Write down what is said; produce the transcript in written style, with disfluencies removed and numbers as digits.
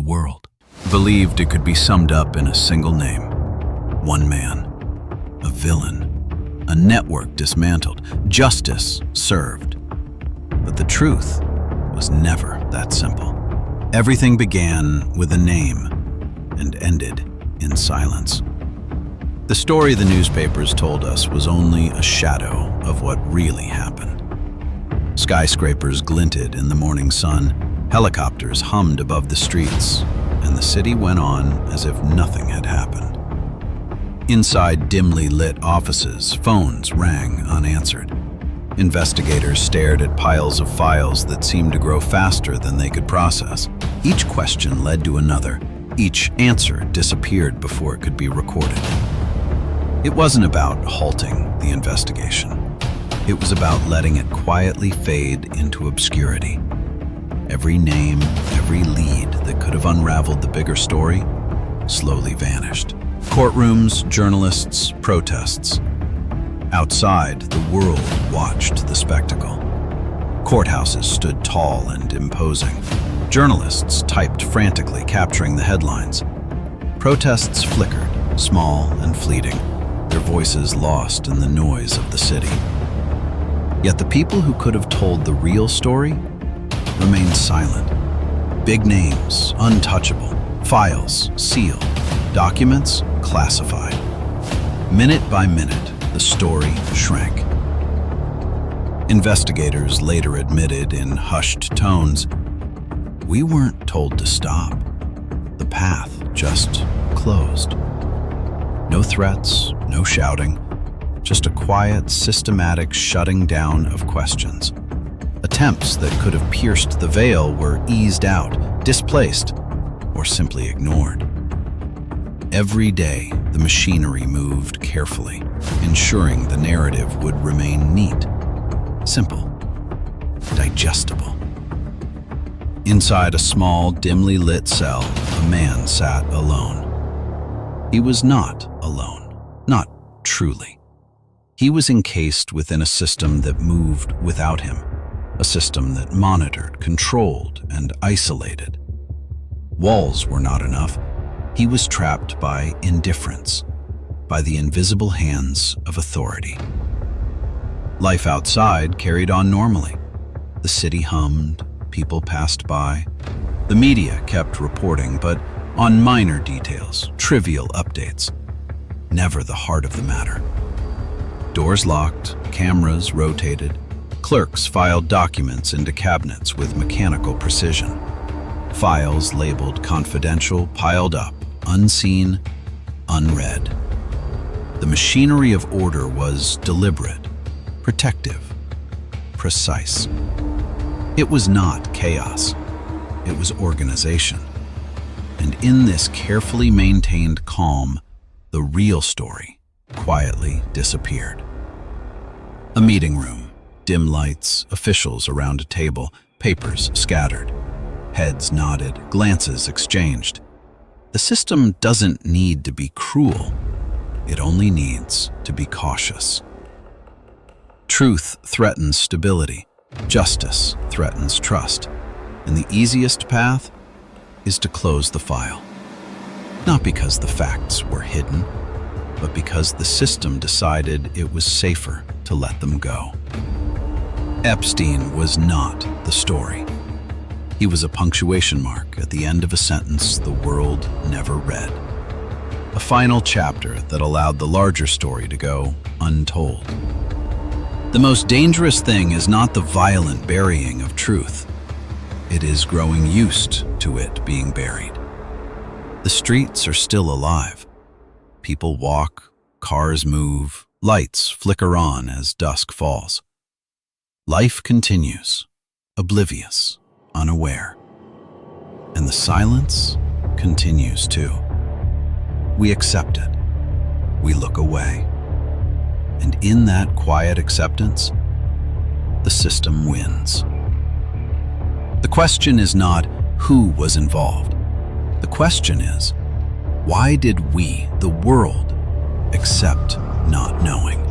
world. Believed it could be summed up in a single name. One man. A villain. A network dismantled. Justice served. But the truth was never that simple. Everything began with a name and ended in silence. The story the newspapers told us was only a shadow of what really happened. Skyscrapers glinted in the morning sun, helicopters hummed above the streets, and the city went on as if nothing had happened. Inside dimly lit offices, phones rang unanswered. Investigators stared at piles of files that seemed to grow faster than they could process. Each question led to another. Each answer disappeared before it could be recorded. It wasn't about halting the investigation. It was about letting it quietly fade into obscurity. Every name, every lead that could have unraveled the bigger story slowly vanished. Courtrooms, journalists, protests. Outside, the world watched the spectacle. Courthouses stood tall and imposing. Journalists typed frantically, capturing the headlines. Protests flickered, small and fleeting, their voices lost in the noise of the city. Yet the people who could have told the real story remained silent. Big names, untouchable, files sealed, documents classified. Minute by minute, the story shrank. Investigators later admitted in hushed tones, "We weren't told to stop. The path just closed." No threats, no shouting, just a quiet, systematic shutting down of questions. Attempts that could have pierced the veil were eased out, displaced, or simply ignored. Every day, the machinery moved carefully, ensuring the narrative would remain neat, simple, digestible. Inside a small, dimly lit cell, a man sat alone. He was not alone, not truly. He was encased within a system that moved without him, a system that monitored, controlled, and isolated. Walls were not enough. He was trapped by indifference, by the invisible hands of authority. Life outside carried on normally. The city hummed, people passed by. The media kept reporting, but on minor details, trivial updates, never the heart of the matter. Doors locked, cameras rotated, clerks filed documents into cabinets with mechanical precision. Files labeled confidential piled up, unseen, unread. The machinery of order was deliberate, protective, precise. It was not chaos, it was organization. And in this carefully maintained calm, the real story quietly disappeared. A meeting room, dim lights, officials around a table, papers scattered. Heads nodded, glances exchanged. The system doesn't need to be cruel. It only needs to be cautious. Truth threatens stability. Justice threatens trust. And the easiest path is to close the file. Not because the facts were hidden, but because the system decided it was safer to let them go. Epstein was not the story. He was a punctuation mark at the end of a sentence the world never read. A final chapter that allowed the larger story to go untold. The most dangerous thing is not the violent burying of truth. It is growing used to it being buried. The streets are still alive. People walk, cars move, lights flicker on as dusk falls. Life continues, oblivious, unaware. And the silence continues too. We accept it. We look away. And in that quiet acceptance, the system wins. The question is not who was involved. The question is, why did we, the world, accept not knowing?